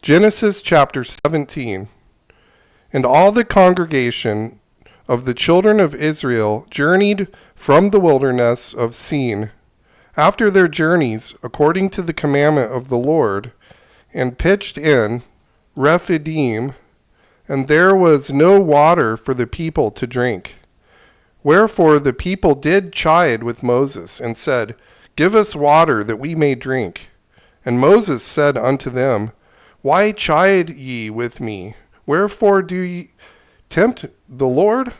Genesis chapter 17. And all the congregation of the children of Israel journeyed from the wilderness of Sin, after their journeys, according to the commandment of the Lord, and pitched in Rephidim, and there was no water for the people to drink. Wherefore the people did chide with Moses, and said, Give us water that we may drink. And Moses said unto them, Why chide ye with me? Wherefore do ye tempt the Lord?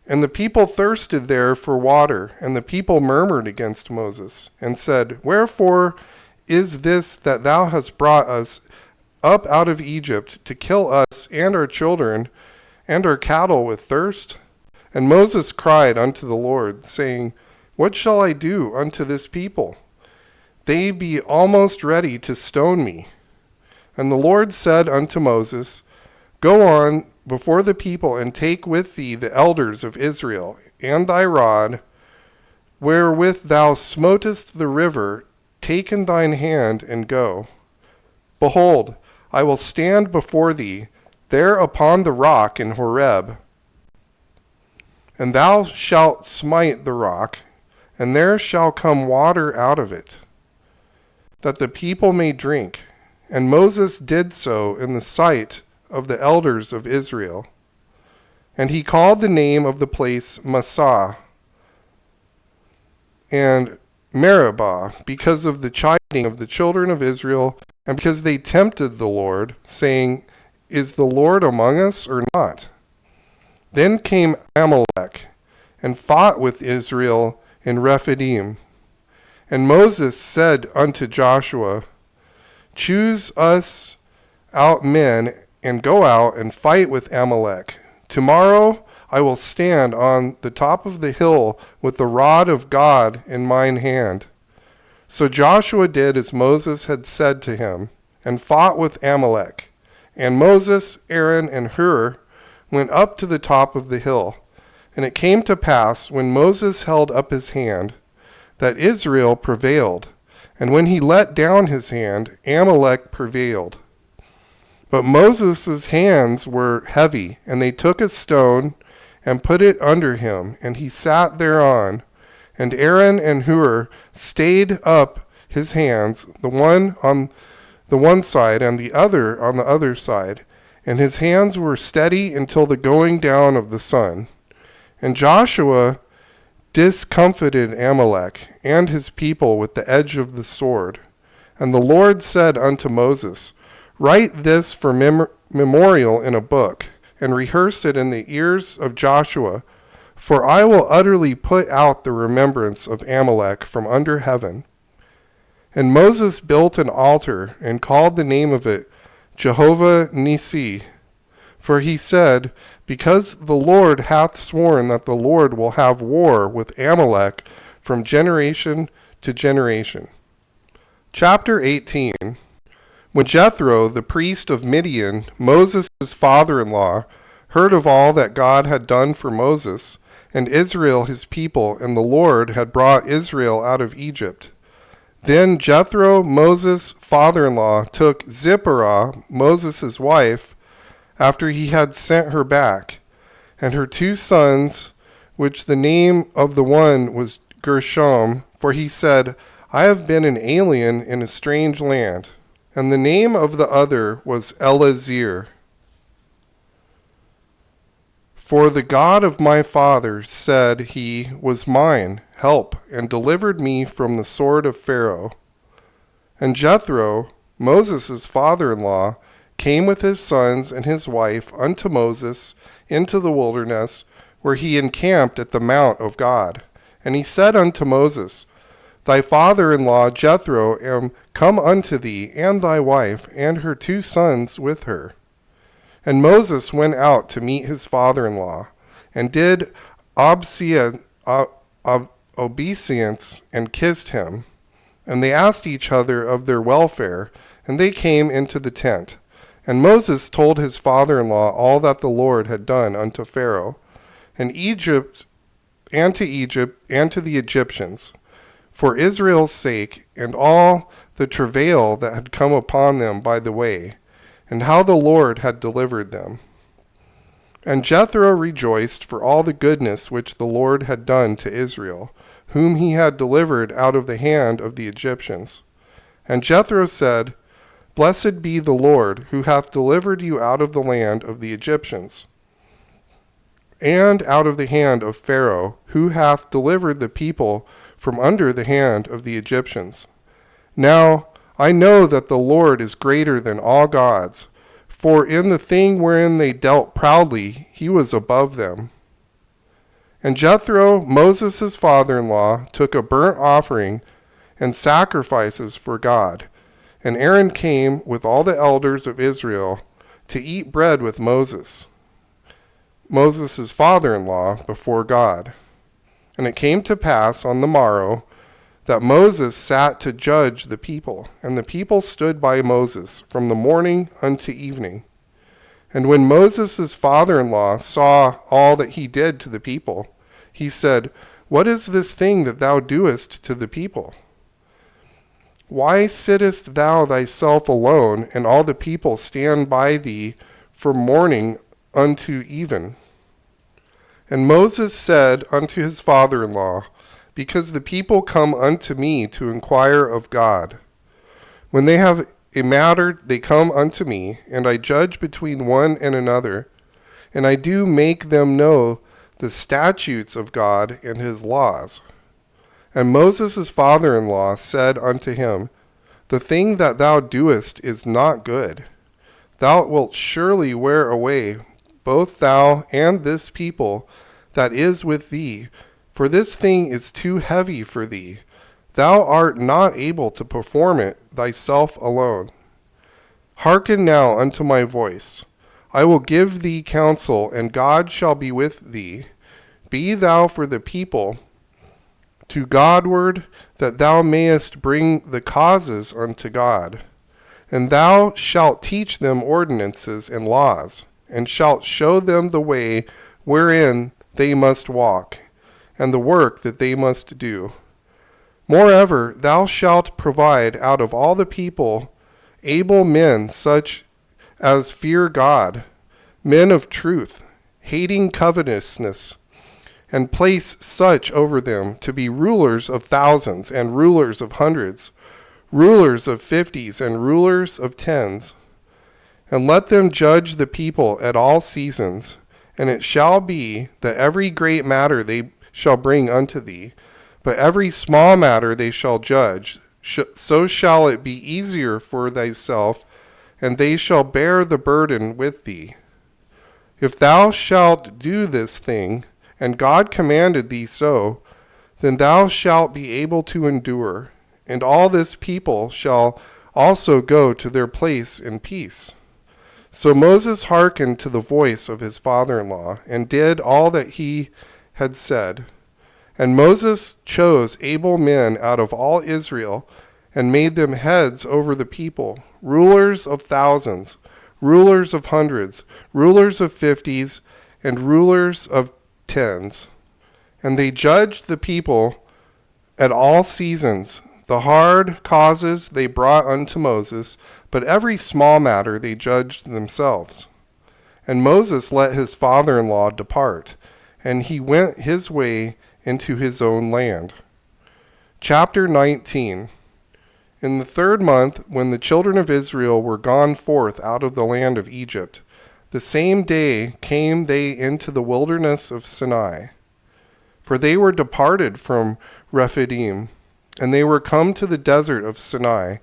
And the people thirsted there for water, and the people murmured against Moses, and said, Wherefore is this that thou hast brought us up out of Egypt to kill us and our children and our cattle with thirst? And Moses cried unto the Lord, saying, What shall I do unto this people? They be almost ready to stone me. And the Lord said unto Moses, Go on before the people, and take with thee the elders of Israel, and thy rod, wherewith thou smotest the river, take in thine hand, and go. Behold, I will stand before thee there upon the rock in Horeb, and thou shalt smite the rock, and there shall come water out of it, that the people may drink. And Moses did so in the sight of the elders of Israel. And he called the name of the place Massah and Meribah, because of the chiding of the children of Israel, and because they tempted the Lord, saying, Is the Lord among us or not? Then came Amalek, and fought with Israel in Rephidim. And Moses said unto Joshua, Choose us out men, and go out and fight with Amalek. Tomorrow I will stand on the top of the hill with the rod of God in mine hand. So Joshua did as Moses had said to him, and fought with Amalek. And Moses, Aaron, and Hur went up to the top of the hill. And it came to pass, when Moses held up his hand, that Israel prevailed. And when he let down his hand, Amalek prevailed. But Moses' hands were heavy, and they took a stone and put it under him, and he sat thereon. And Aaron and Hur stayed up his hands, the one on the one side and the other on the other side. And his hands were steady until the going down of the sun. And Joshua discomfited Amalek and his people with the edge of the sword. And the Lord said unto Moses, Write this for memorial in a book, and rehearse it in the ears of Joshua, for I will utterly put out the remembrance of Amalek from under heaven. And Moses built an altar, and called the name of it Jehovah Nissi, for he said, Because the Lord hath sworn that the Lord will have war with Amalek from generation to generation. Chapter 18. When Jethro, the priest of Midian, Moses' father-in-law, heard of all that God had done for Moses, and Israel his people, and the Lord had brought Israel out of Egypt, then Jethro, Moses' father-in-law, took Zipporah, Moses' wife, after he had sent her back, and her 2 sons, which the name of the one was Gershom, for he said, I have been an alien in a strange land. And the name of the other was Elazar. For the God of my father, said he, was mine help, and delivered me from the sword of Pharaoh. And Jethro, Moses' father-in-law, came with his sons and his wife unto Moses into the wilderness, where he encamped at the mount of God. And he said unto Moses, Thy father-in-law Jethro am come unto thee, and thy wife, and her 2 sons with her. And Moses went out to meet his father-in-law, and did obeisance, and kissed him. And they asked each other of their welfare, and they came into the tent. And Moses told his father-in-law all that the Lord had done unto Pharaoh, and Egypt, and to the Egyptians, for Israel's sake, and all the travail that had come upon them by the way. and how the Lord had delivered them. And Jethro rejoiced for all the goodness which the Lord had done to Israel, whom he had delivered out of the hand of the Egyptians. And Jethro said, Blessed be the Lord, who hath delivered you out of the land of the Egyptians, and out of the hand of Pharaoh, who hath delivered the people from under the hand of the Egyptians. Now I know that the Lord is greater than all gods, for in the thing wherein they dealt proudly, he was above them. And Jethro, Moses' father-in-law, took a burnt offering and sacrifices for God. And Aaron came with all the elders of Israel to eat bread with Moses, Moses' father-in-law, before God. And it came to pass on the morrow that Moses sat to judge the people, and the people stood by Moses from the morning unto evening. And when Moses' father-in-law saw all that he did to the people, he said, What is this thing that thou doest to the people? Why sittest thou thyself alone, and all the people stand by thee from morning unto even? And Moses said unto his father-in-law, Because the people come unto me to inquire of God. When they have a matter, they come unto me, and I judge between one and another, and I do make them know the statutes of God and his laws. And Moses' father-in-law said unto him, The thing that thou doest is not good. Thou wilt surely wear away both thou and this people that is with thee, for this thing is too heavy for thee. Thou art not able to perform it thyself alone. Hearken now unto my voice. I will give thee counsel, and God shall be with thee. Be thou for the people to Godward, that thou mayest bring the causes unto God. And thou shalt teach them ordinances and laws, and shalt show them the way wherein they must walk, and the work that they must do. Moreover, thou shalt provide out of all the people able men such as fear God, men of truth, hating covetousness, and place such over them to be rulers of thousands and rulers of hundreds, rulers of 50s and rulers of 10s. And let them judge the people at all seasons. And it shall be that every great matter they shall bring unto thee, but every small matter they shall judge. So shall it be easier for thyself, and they shall bear the burden with thee. If thou shalt do this thing, and God commanded thee so, then thou shalt be able to endure, and all this people shall also go to their place in peace. So Moses hearkened to the voice of his father-in-law, and did all that he had said. And Moses chose able men out of all Israel, and made them heads over the people, rulers of thousands, rulers of hundreds, rulers of 50s, and rulers of 10s. And they judged the people at all seasons. The hard causes they brought unto Moses, but every small matter they judged themselves. And Moses let his father-in-law depart, and he went his way into his own land. Chapter 19. In the 3rd month, when the children of Israel were gone forth out of the land of Egypt, the same day came they into the wilderness of Sinai. For they were departed from Rephidim, and they were come to the desert of Sinai,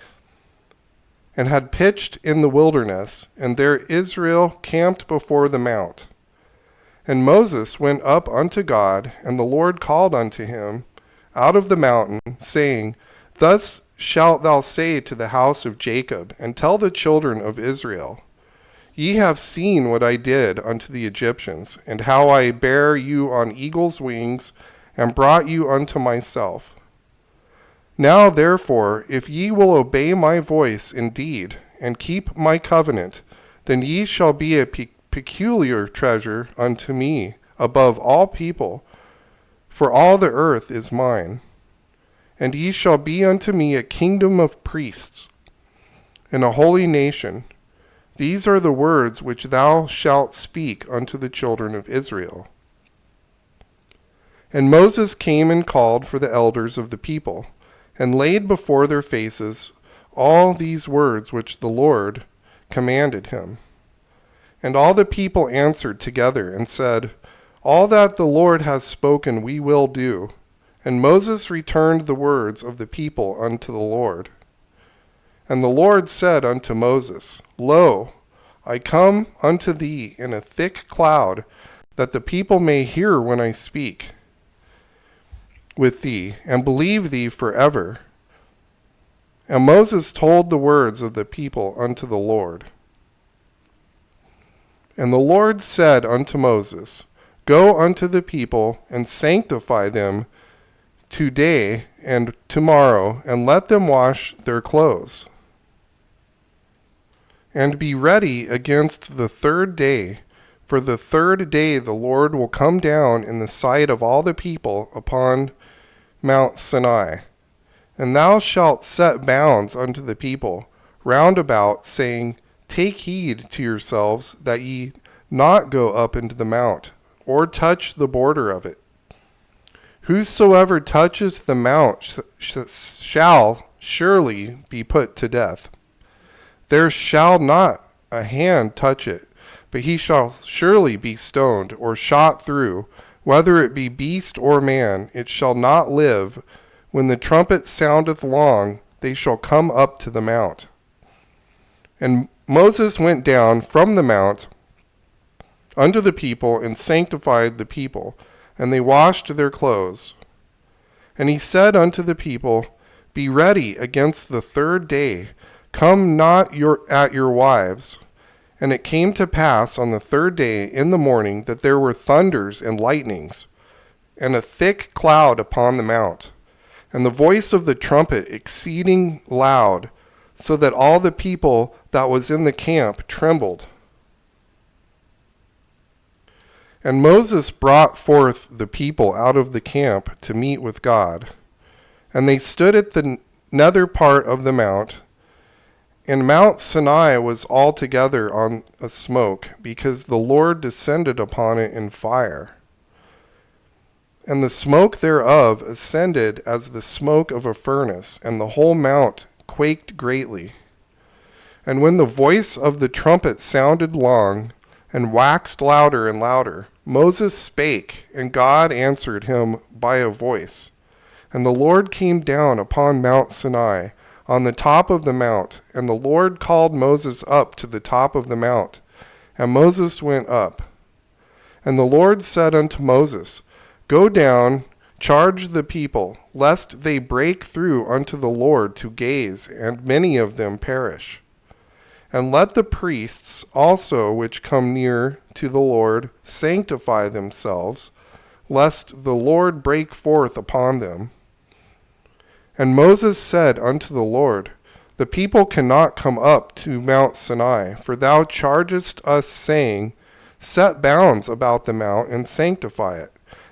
and had pitched in the wilderness, and there Israel camped before the mount. And Moses went up unto God, and the Lord called unto him out of the mountain, saying, Thus shalt thou say to the house of Jacob, and tell the children of Israel, Ye have seen what I did unto the Egyptians, and how I bare you on eagle's wings, and brought you unto myself. Now therefore, if ye will obey my voice indeed, and keep my covenant, then ye shall be a peculiar treasure unto me above all people, for all the earth is mine. And ye shall be unto me a kingdom of priests, and a holy nation. These are the words which thou shalt speak unto the children of Israel. And Moses came and called for the elders of the people, and laid before their faces all these words which the Lord commanded him. And all the people answered together and said, All that the Lord has spoken we will do. And Moses returned the words of the people unto the Lord. And the Lord said unto Moses, Lo, I come unto thee in a thick cloud, that the people may hear when I speak with thee, and believe thee forever. And Moses told the words of the people unto the Lord. And the Lord said unto Moses, Go unto the people, and sanctify them today and tomorrow, and let them wash their clothes. And be ready against the third day, for the third day the Lord will come down in the sight of all the people upon Mount Sinai. And thou shalt set bounds unto the people round about, saying, Take heed to yourselves that ye not go up into the mount, or touch the border of it. Whosoever touches the mount shall surely be put to death. There shall not a hand touch it, but he shall surely be stoned or shot through, whether it be beast or man. It shall not live. When the trumpet soundeth long, they shall come up to the mount. And Moses went down from the mount unto the people, and sanctified the people, and they washed their clothes. And he said unto the people, Be ready against the third day, come not at your wives. And it came to pass on the third day in the morning that there were thunders and lightnings, and a thick cloud upon the mount, and the voice of the trumpet exceeding loud, so that all the people that was in the camp trembled. And Moses brought forth the people out of the camp to meet with God. And they stood at the nether part of the mount, and Mount Sinai was altogether on a smoke, because the Lord descended upon it in fire. And the smoke thereof ascended as the smoke of a furnace, and the whole mount quaked greatly. And when the voice of the trumpet sounded long, and waxed louder and louder, Moses spake, and God answered him by a voice. And the Lord came down upon Mount Sinai, on the top of the mount, and the Lord called Moses up to the top of the mount, and Moses went up. And the Lord said unto Moses, Go down, charge the people, lest they break through unto the Lord to gaze, and many of them perish. And let the priests also which come near to the Lord sanctify themselves, lest the Lord break forth upon them. And Moses said unto the Lord, The people cannot come up to Mount Sinai, for thou chargest us, saying, Set bounds about the mount, and sanctify it.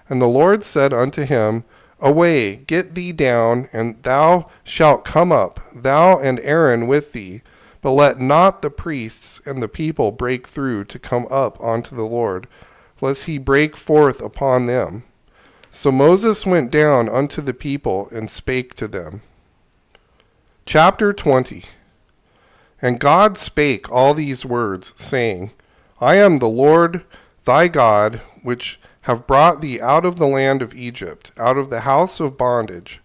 And the Lord said unto him, Away, get thee down, and thou shalt come up, thou and Aaron with thee. But let not the priests and the people break through to come up unto the Lord, lest he break forth upon them. So Moses went down unto the people and spake to them. Chapter 20. And God spake all these words, saying, I am the Lord thy God, which have brought thee out of the land of Egypt, out of the house of bondage.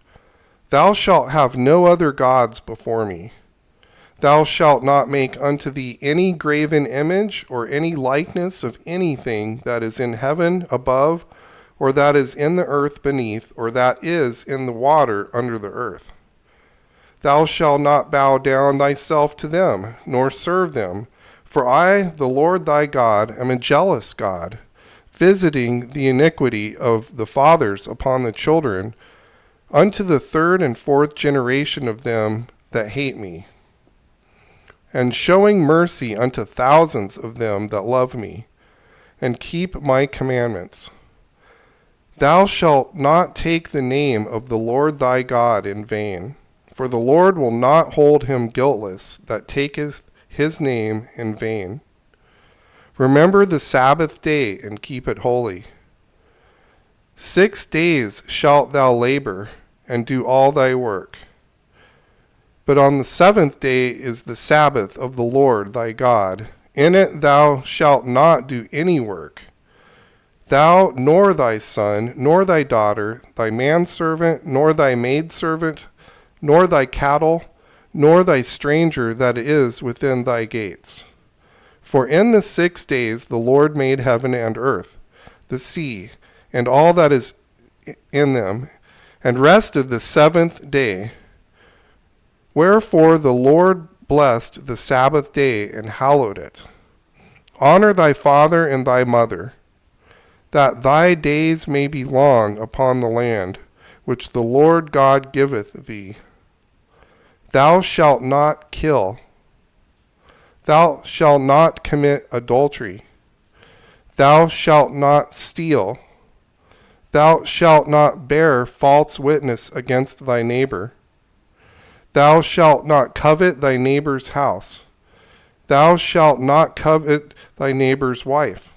Thou shalt have no other gods before me. Thou shalt not make unto thee any graven image, or any likeness of anything that is in heaven above, or that is in the earth beneath, or that is in the water under the earth. Thou shalt not bow down thyself to them, nor serve them. For I, the Lord thy God, am a jealous God, visiting the iniquity of the fathers upon the children, unto the third and fourth generation of them that hate me, and showing mercy unto thousands of them that love me, and keep my commandments. Thou shalt not take the name of the Lord thy God in vain, for the Lord will not hold him guiltless that taketh his name in vain. Remember the Sabbath day and keep it holy. 6 days shalt thou labor and do all thy work. But on the 7th day is the Sabbath of the Lord thy God. In it thou shalt not do any work, thou, nor thy son, nor thy daughter, thy manservant, nor thy maidservant, nor thy cattle, nor thy stranger that is within thy gates. For in the 6 days the Lord made heaven and earth, the sea, and all that is in them, and rested the 7th day. Wherefore the Lord blessed the Sabbath day and hallowed it. Honor thy father and thy mother, that thy days may be long upon the land, which the Lord God giveth thee. Thou shalt not kill. Thou shalt not commit adultery. Thou shalt not steal. Thou shalt not bear false witness against thy neighbor. Thou shalt not covet thy neighbor's house. Thou shalt not covet thy neighbor's wife,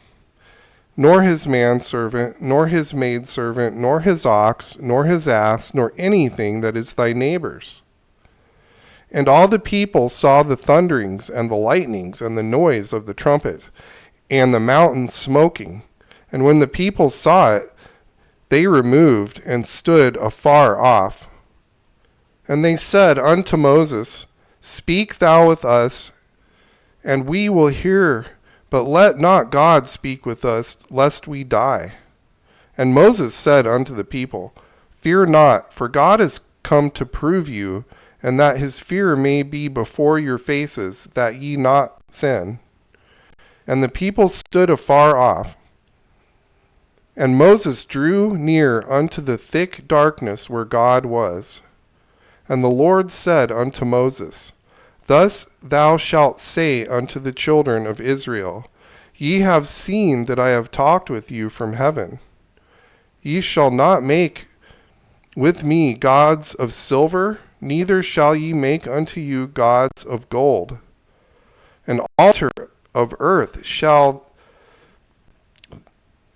nor his manservant, nor his maidservant, nor his ox, nor his ass, nor anything that is thy neighbor's. And all the people saw the thunderings and the lightnings and the noise of the trumpet and the mountain smoking. And when the people saw it, they removed and stood afar off. And they said unto Moses, Speak thou with us, and we will hear, but let not God speak with us, lest we die. And Moses said unto the people, Fear not, for God is come to prove you, and that his fear may be before your faces, that ye not sin. And the people stood afar off. And Moses drew near unto the thick darkness where God was. And the Lord said unto Moses, Thus thou shalt say unto the children of Israel, Ye have seen that I have talked with you from heaven. Ye shall not make with me gods of silver, neither shall ye make unto you gods of gold. An altar of earth shalt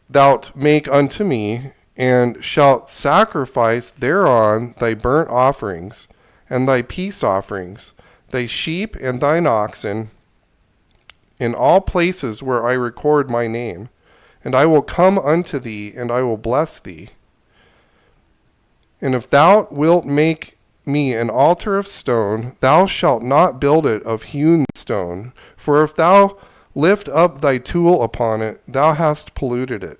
thou make unto me, and shalt sacrifice thereon thy burnt offerings, and thy peace offerings, thy sheep and thine oxen, in all places where I record my name. And I will come unto thee, and I will bless thee. And if thou wilt make me an altar of stone, thou shalt not build it of hewn stone, for if thou lift up thy tool upon it, thou hast polluted it.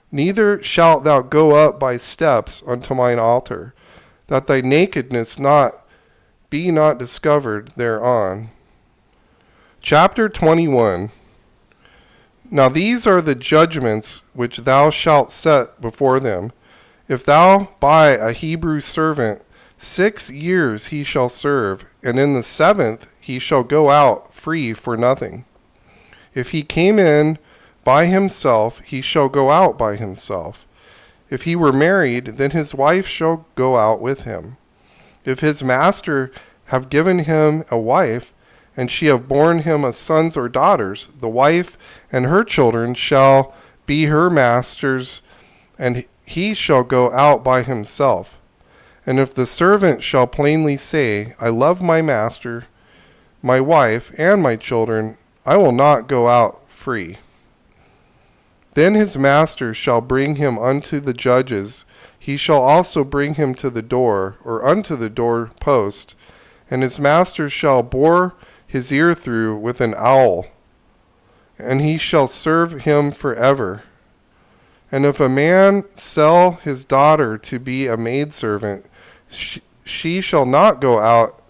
Neither shalt thou go up by steps unto mine altar, that thy nakedness be not discovered thereon. Chapter 21. Now these are the judgments which thou shalt set before them. If thou buy a Hebrew servant, 6 years he shall serve, and in the 7th he shall go out free for nothing. If he came in by himself, he shall go out by himself. If he were married, then his wife shall go out with him. If his master have given him a wife, and she have borne him a sons or daughters, the wife and her children shall be her master's, and he shall go out by himself. And if the servant shall plainly say, I love my master, my wife, and my children, I will not go out free. Then his master shall bring him unto the judges. He shall also bring him to the door, or unto the door post, and his master shall bore his ear through with an awl, and he shall serve him forever. And if a man sell his daughter to be a maidservant, she shall not go out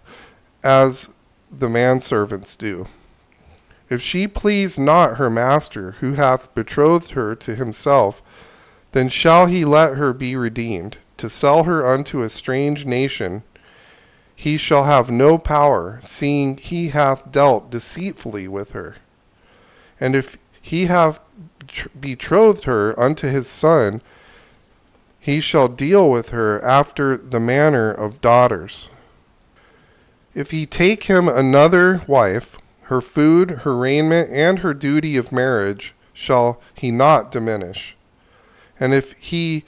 as the manservants do. If she please not her master, who hath betrothed her to himself, then shall he let her be redeemed. To sell her unto a strange nation, he shall have no power, seeing he hath dealt deceitfully with her. And if he have betrothed her unto his son, he shall deal with her after the manner of daughters. If he take him another wife, her food, her raiment, and her duty of marriage shall he not diminish. And if he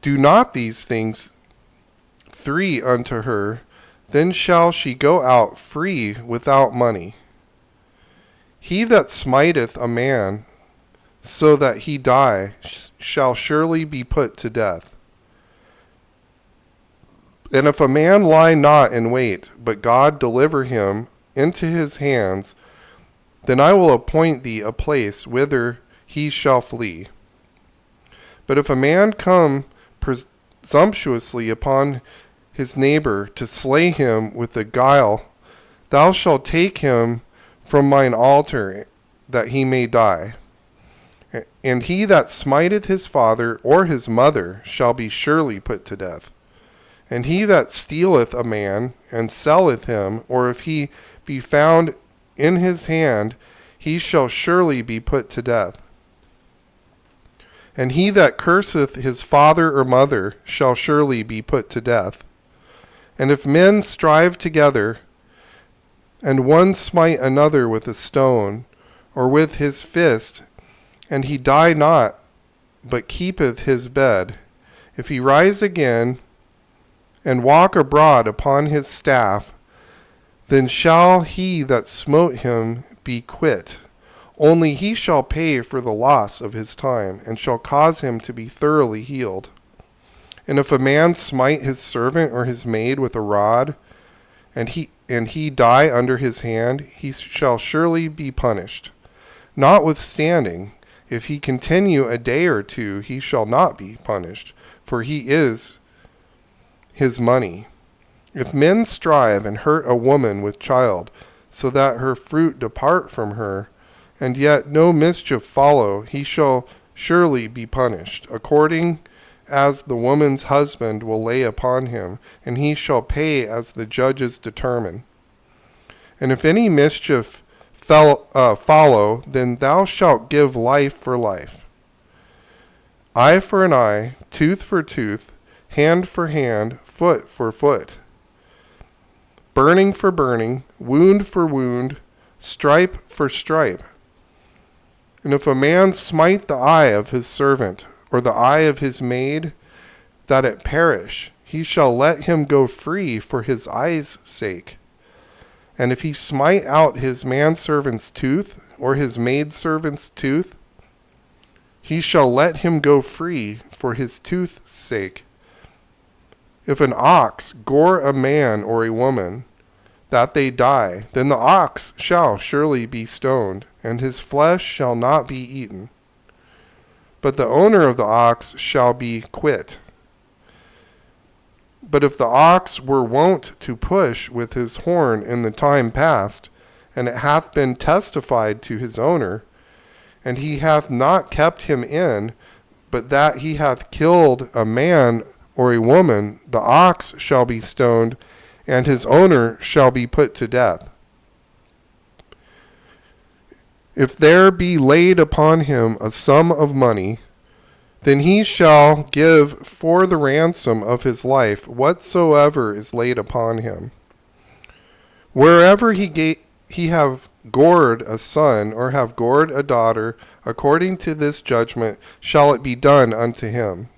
do not these things three unto her, then shall she go out free without money. He that smiteth a man so that he die shall surely be put to death. And if a man lie not in wait, but God deliver him into his hands, then I will appoint thee a place whither he shall flee. But if a man come presumptuously upon his neighbor to slay him with a guile, thou shalt take him from mine altar, that he may die. And he that smiteth his father or his mother shall be surely put to death. And he that stealeth a man and selleth him, or if he be found in his hand, he shall surely be put to death. And he that curseth his father or mother shall surely be put to death. And if men strive together, and one smite another with a stone, or with his fist, and he die not, but keepeth his bed, if he rise again, and walk abroad upon his staff, then shall he that smote him be quit. Only he shall pay for the loss of his time, and shall cause him to be thoroughly healed. And if a man smite his servant or his maid with a rod, and he die under his hand, he shall surely be punished. Notwithstanding, if he continue a day or two, he shall not be punished, for he is his money. If men strive and hurt a woman with child, so that her fruit depart from her, and yet no mischief follow, he shall surely be punished, according as the woman's husband will lay upon him, and he shall pay as the judges determine. And if any mischief follow, then thou shalt give life for life, eye for an eye, tooth for tooth, hand for hand, foot for foot, burning for burning, wound for wound, stripe for stripe. And if a man smite the eye of his servant, or the eye of his maid, that it perish, he shall let him go free for his eye's sake. And if he smite out his manservant's tooth, or his maidservant's tooth, he shall let him go free for his tooth's sake. If an ox gore a man or a woman, that they die, then the ox shall surely be stoned, and his flesh shall not be eaten. But the owner of the ox shall be quit. But if the ox were wont to push with his horn in the time past, and it hath been testified to his owner, and he hath not kept him in, but that he hath killed a man or a woman, the ox shall be stoned, and his owner shall be put to death. If there be laid upon him a sum of money, then he shall give for the ransom of his life whatsoever is laid upon him. Wherever he have gored a son, or have gored a daughter, according to this judgment shall it be done unto him.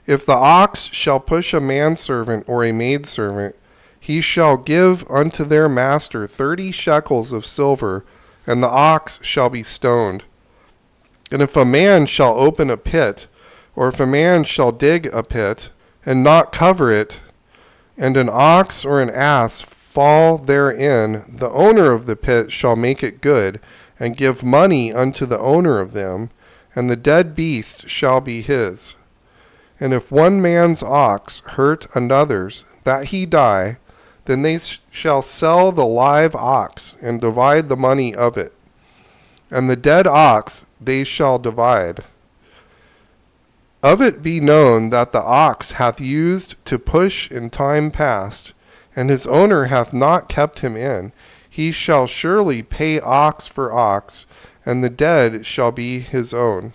If the ox shall push a manservant or a maidservant, he shall give unto their master 30 shekels of silver, and the ox shall be stoned. And if a man shall open a pit, or if a man shall dig a pit, and not cover it, and an ox or an ass fall therein, the owner of the pit shall make it good, and give money unto the owner of them, and the dead beast shall be his. And if one man's ox hurt another's, that he die, then they shall sell the live ox, and divide the money of it. And the dead ox they shall divide. Of it be known that the ox hath used to push in time past, and his owner hath not kept him in, he shall surely pay ox for ox, and the dead shall be his own.